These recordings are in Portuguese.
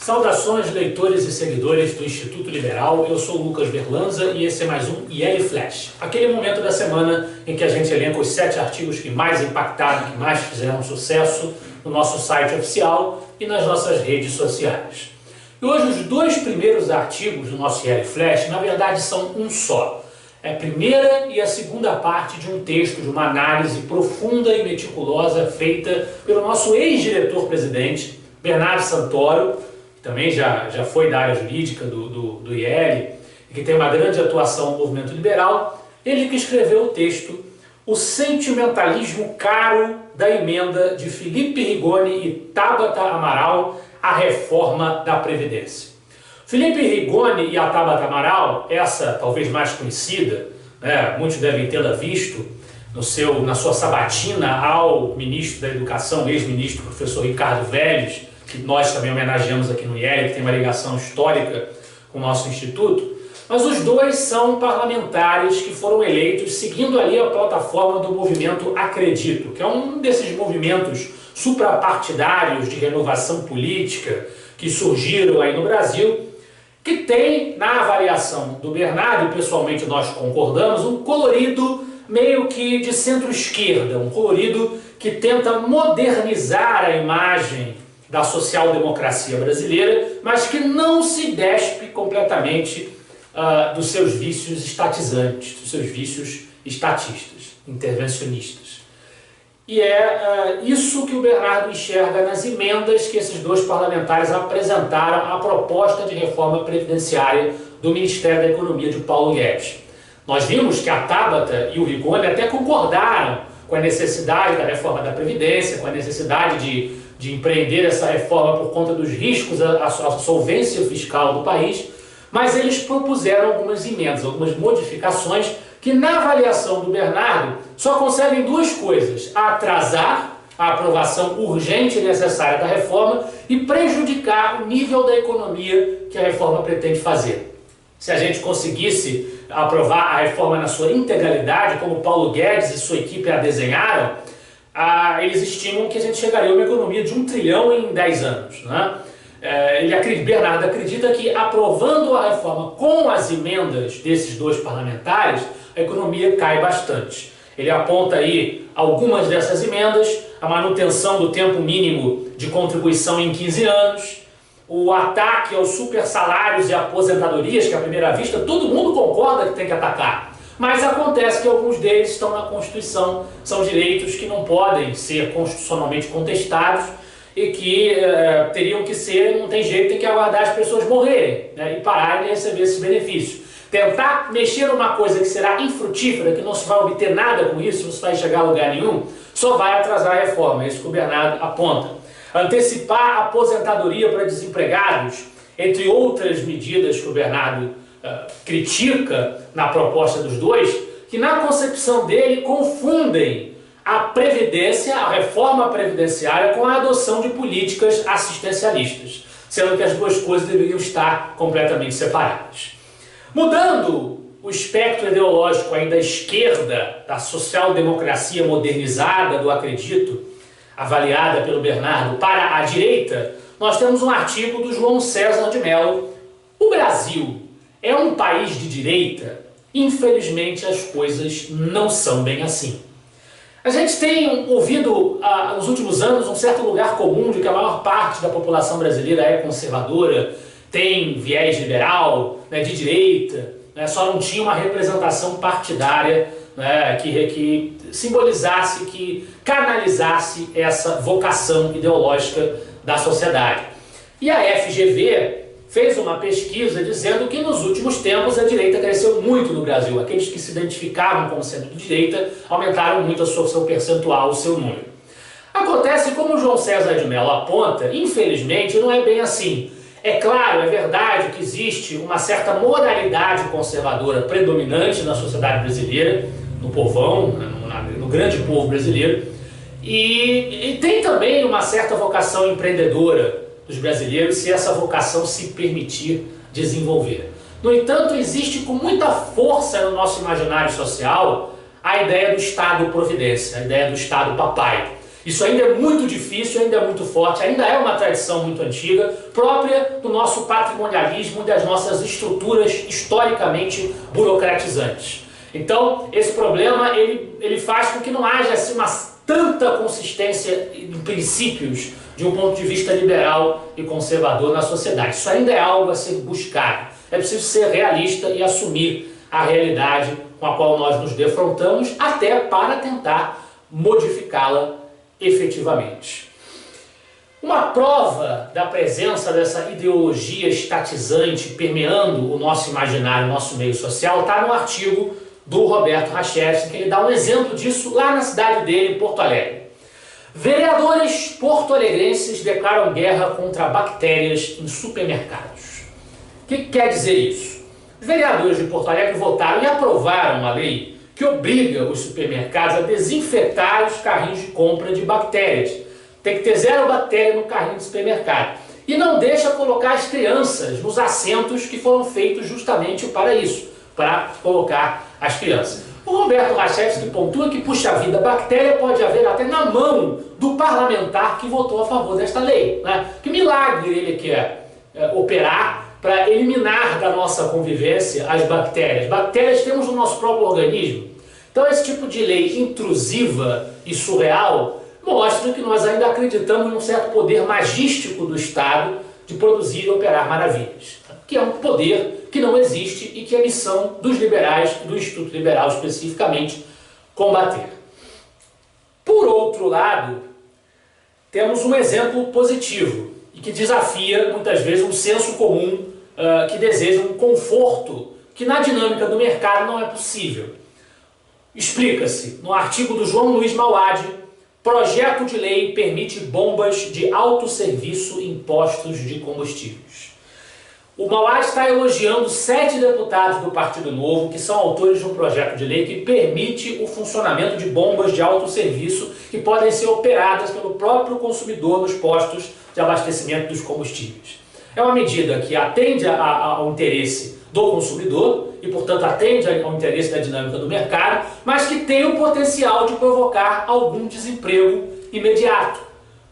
Saudações, leitores e seguidores do Instituto Liberal. Eu sou o Lucas Berlanza e esse é mais um IL Flash, aquele momento da semana em que a gente elenca os 7 artigos que mais impactaram, que mais fizeram sucesso no nosso site oficial e nas nossas redes sociais. E hoje os 2 primeiros artigos do nosso IL Flash, na verdade, são um só. É a primeira e a segunda parte de um texto, de uma análise profunda e meticulosa feita pelo nosso ex-diretor-presidente, Bernardo Santoro, que também já foi da área jurídica do IL, e que tem uma grande atuação no movimento liberal. Ele que escreveu o texto O Sentimentalismo Caro da Emenda de Felipe Rigoni e Tabata Amaral à Reforma da Previdência. Felipe Rigoni e a Tabata Amaral, essa talvez mais conhecida, né, muitos devem tê-la visto na sua sabatina ao ministro da Educação, ex-ministro professor Ricardo Vélez, que nós também homenageamos aqui no IEL, que tem uma ligação histórica com o nosso instituto. Mas os dois são parlamentares que foram eleitos seguindo ali a plataforma do movimento Acredito, que é um desses movimentos suprapartidários de renovação política que surgiram aí no Brasil, que tem, na avaliação do Bernardo, e pessoalmente nós concordamos, um colorido meio que de centro-esquerda, um colorido que tenta modernizar a imagem da social-democracia brasileira, mas que não se despe completamente dos seus vícios estatizantes, dos seus vícios estatistas, intervencionistas. E é isso que o Bernardo enxerga nas emendas que esses 2 parlamentares apresentaram à proposta de reforma previdenciária do Ministério da Economia de Paulo Guedes. Nós vimos que a Tabata e o Rigoni até concordaram com a necessidade da reforma da Previdência, com a necessidade de empreender essa reforma por conta dos riscos à solvência fiscal do país, mas eles propuseram algumas emendas, algumas modificações que, na avaliação do Bernardo, só conseguem 2 coisas: atrasar a aprovação urgente e necessária da reforma e prejudicar o nível da economia que a reforma pretende fazer. Se a gente conseguisse aprovar a reforma na sua integralidade, como Paulo Guedes e sua equipe a desenharam, eles estimam que a gente chegaria a uma economia de 1 trilhão em 10 anos, né? Bernardo acredita que, aprovando a reforma com as emendas desses 2 parlamentares, a economia cai bastante. Ele aponta aí algumas dessas emendas: a manutenção do tempo mínimo de contribuição em 15 anos, o ataque aos supersalários e aposentadorias, que à primeira vista todo mundo concorda que tem que atacar. Mas acontece que alguns deles estão na Constituição, são direitos que não podem ser constitucionalmente contestados e que teriam que ser, não tem jeito, tem que aguardar as pessoas morrerem, né, e pararem de receber esses benefícios. Tentar mexer numa coisa que será infrutífera, que não se vai obter nada com isso, não se vai chegar a lugar nenhum, só vai atrasar a reforma. É isso que o Bernardo aponta. Antecipar a aposentadoria para desempregados, entre outras medidas que o Bernardo critica na proposta dos 2, que na concepção dele confundem a previdência, a reforma previdenciária, com a adoção de políticas assistencialistas, sendo que as 2 coisas deveriam estar completamente separadas. Mudando o espectro ideológico aí da esquerda, da social-democracia modernizada do Acredito, avaliada pelo Bernardo, para a direita, nós temos um artigo do João César de Mello. O Brasil é um país de direita? Infelizmente as coisas não são bem assim. A gente tem ouvido nos últimos anos um certo lugar comum de que a maior parte da população brasileira é conservadora, tem viés liberal, né, de direita, né, só não tinha uma representação partidária, né, que simbolizasse, que canalizasse essa vocação ideológica da sociedade. E a FGV fez uma pesquisa dizendo que nos últimos tempos a direita cresceu muito no Brasil. Aqueles que se identificavam como sendo de direita aumentaram muito o seu percentual, o seu número. Acontece, como o João César de Mello aponta, infelizmente não é bem assim. É claro, é verdade que existe uma certa moralidade conservadora predominante na sociedade brasileira, no povão, no grande povo brasileiro, e tem também uma certa vocação empreendedora dos brasileiros, se essa vocação se permitir desenvolver. No entanto, existe com muita força no nosso imaginário social a ideia do Estado-providência, a ideia do Estado-papai. Isso ainda é muito difícil, ainda é muito forte, ainda é uma tradição muito antiga, própria do nosso patrimonialismo e das nossas estruturas historicamente burocratizantes. Então, esse problema ele faz com que não haja assim, tanta consistência em princípios de um ponto de vista liberal e conservador na sociedade. Isso ainda é algo a ser buscado. É preciso ser realista e assumir a realidade com a qual nós nos defrontamos, até para tentar modificá-la efetivamente. Uma prova da presença dessa ideologia estatizante permeando o nosso imaginário, o nosso meio social, está no artigo do Roberto Rachef, que ele dá um exemplo disso lá na cidade dele, em Porto Alegre. Vereadores porto-alegrenses declaram guerra contra bactérias em supermercados. O que quer dizer isso? Os vereadores de Porto Alegre votaram e aprovaram uma lei que obriga os supermercados a desinfetar os carrinhos de compra de bactérias. Tem que ter 0 bactéria no carrinho de supermercado. E não deixa colocar as crianças nos assentos que foram feitos justamente para isso, para colocar as crianças. O Roberto Rachef pontua que, puxa vida, bactéria pode haver até na mão do parlamentar que votou a favor desta lei. Né? Que milagre ele quer operar para eliminar da nossa convivência as bactérias. Bactérias temos no nosso próprio organismo. Então esse tipo de lei intrusiva e surreal mostra que nós ainda acreditamos num certo poder magístico do Estado de produzir e operar maravilhas, que é um poder que não existe e que é missão dos liberais, do Instituto Liberal especificamente, combater. Por outro lado, temos um exemplo positivo e que desafia muitas vezes um senso comum que deseja um conforto que na dinâmica do mercado não é possível. Explica-se no artigo do João Luiz Mauad: projeto de lei permite bombas de autosserviço em postos de combustíveis. O Mauad está elogiando 7 deputados do Partido Novo que são autores de um projeto de lei que permite o funcionamento de bombas de autosserviço que podem ser operadas pelo próprio consumidor nos postos de abastecimento dos combustíveis. É uma medida que atende ao interesse do consumidor e, portanto, atende ao interesse da dinâmica do mercado, mas que tem o potencial de provocar algum desemprego imediato.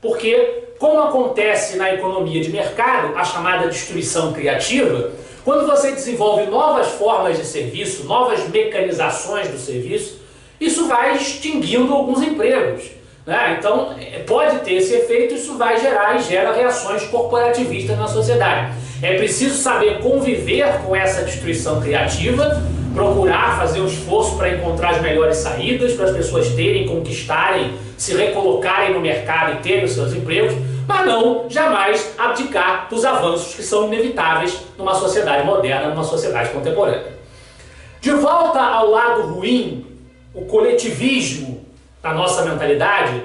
Porque, como acontece na economia de mercado, a chamada destruição criativa, quando você desenvolve novas formas de serviço, novas mecanizações do serviço, isso vai extinguindo alguns empregos. Né? Então, pode ter esse efeito, isso vai gerar e gera reações corporativistas na sociedade. É preciso saber conviver com essa destruição criativa, procurar fazer um esforço para encontrar as melhores saídas, para as pessoas terem, conquistarem, se recolocarem no mercado e terem os seus empregos, mas não jamais abdicar dos avanços que são inevitáveis numa sociedade moderna, numa sociedade contemporânea. De volta ao lado ruim, o coletivismo na nossa mentalidade,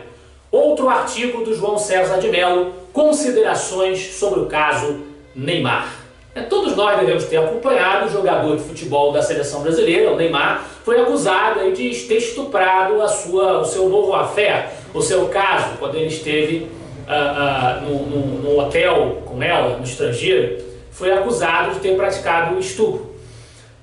outro artigo do João César de Mello, considerações sobre o caso Neymar. Todos nós devemos ter acompanhado o jogador de futebol da seleção brasileira, o Neymar, foi acusado de ter estuprado o seu novo affair, o seu caso, quando ele esteve no hotel com ela, no estrangeiro, foi acusado de ter praticado o estupro.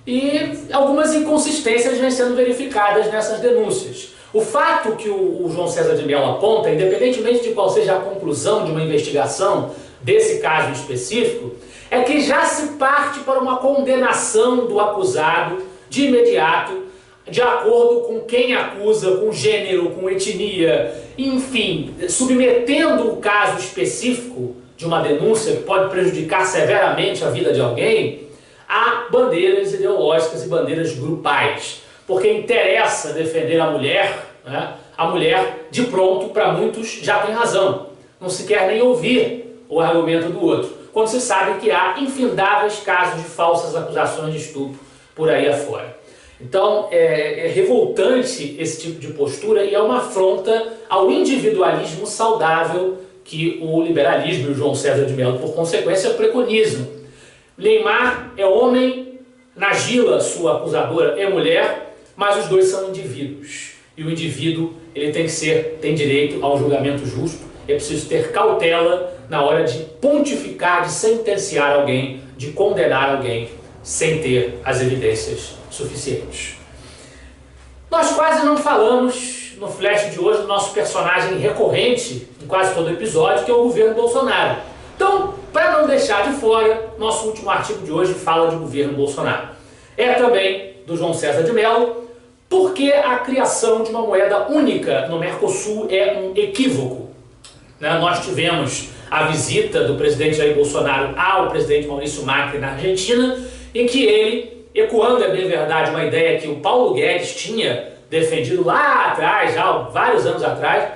E algumas inconsistências vêm sendo verificadas nessas denúncias. O fato que o João César de Mello aponta, independentemente de qual seja a conclusão de uma investigação desse caso específico, é que já se parte para uma condenação do acusado de imediato, de acordo com quem acusa, com gênero, com etnia, enfim, submetendo o caso específico de uma denúncia que pode prejudicar severamente a vida de alguém a bandeiras ideológicas e bandeiras grupais. Porque interessa defender a mulher, né? A mulher, de pronto, para muitos, já tem razão. Não se quer nem ouvir o argumento do outro, quando se sabe que há infindáveis casos de falsas acusações de estupro por aí afora. Então, é revoltante esse tipo de postura e é uma afronta ao individualismo saudável que o liberalismo e o João César de Mello, por consequência, preconizam. Neymar é homem, Nagila, sua acusadora, é mulher, mas os dois são indivíduos. E o indivíduo ele tem direito a um julgamento justo. É preciso ter cautela na hora de pontificar, de sentenciar alguém, de condenar alguém, sem ter as evidências suficientes. Nós quase não falamos no flash de hoje do nosso personagem recorrente em quase todo episódio, que é o governo Bolsonaro. Então, para não deixar de fora, nosso último artigo de hoje fala de governo Bolsonaro. É também do João César de Mello, porque a criação de uma moeda única no Mercosul é um equívoco. Nós tivemos a visita do presidente Jair Bolsonaro ao presidente Maurício Macri na Argentina, em que ele, ecoando, é bem verdade, uma ideia que o Paulo Guedes tinha defendido lá atrás, já há vários anos atrás,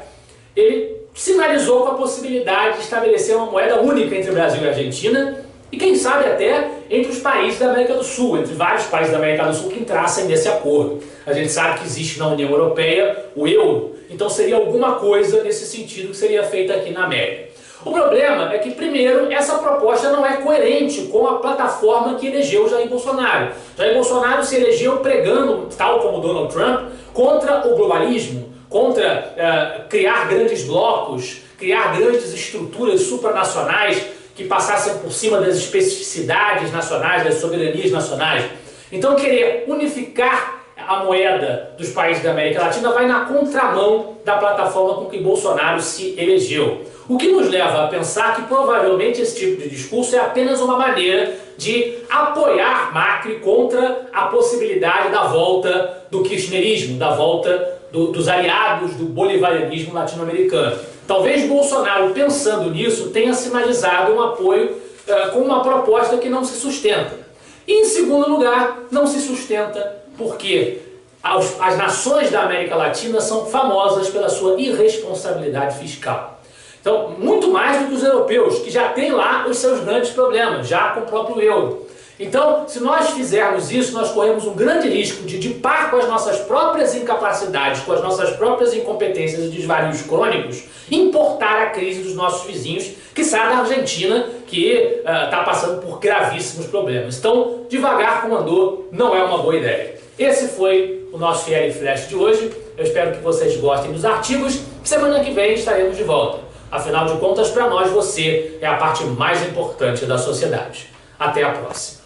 ele sinalizou com a possibilidade de estabelecer uma moeda única entre Brasil e Argentina e quem sabe até entre os países da América do Sul, entre vários países da América do Sul que entrassem nesse acordo. A gente sabe que existe na União Europeia o euro, então seria alguma coisa nesse sentido que seria feita aqui na América. O problema é que, primeiro, essa proposta não é coerente com a plataforma que elegeu Jair Bolsonaro. Jair Bolsonaro se elegeu pregando, tal como Donald Trump, contra o globalismo, contra criar grandes blocos, criar grandes estruturas supranacionais que passassem por cima das especificidades nacionais, das soberanias nacionais. Então, querer unificar a moeda dos países da América Latina vai na contramão da plataforma com que Bolsonaro se elegeu. O que nos leva a pensar que provavelmente esse tipo de discurso é apenas uma maneira de apoiar Macri contra a possibilidade da volta do kirchnerismo, da volta dos aliados do bolivarianismo latino-americano. Talvez Bolsonaro, pensando nisso, tenha sinalizado um apoio com uma proposta que não se sustenta. E, em segundo lugar, não se sustenta porque as nações da América Latina são famosas pela sua irresponsabilidade fiscal. Então, muito mais do que os europeus, que já têm lá os seus grandes problemas, já com o próprio euro. Então, se nós fizermos isso, nós corremos um grande risco de par com as nossas próprias incapacidades, com as nossas próprias incompetências e desvarios crônicos, importar a crise dos nossos vizinhos, que sai da Argentina, que está passando por gravíssimos problemas. Então, devagar como andou, não é uma boa ideia. Esse foi o nosso Fiel Flash de hoje. Eu espero que vocês gostem dos artigos. Semana que vem estaremos de volta. Afinal de contas, para nós, você é a parte mais importante da sociedade. Até a próxima.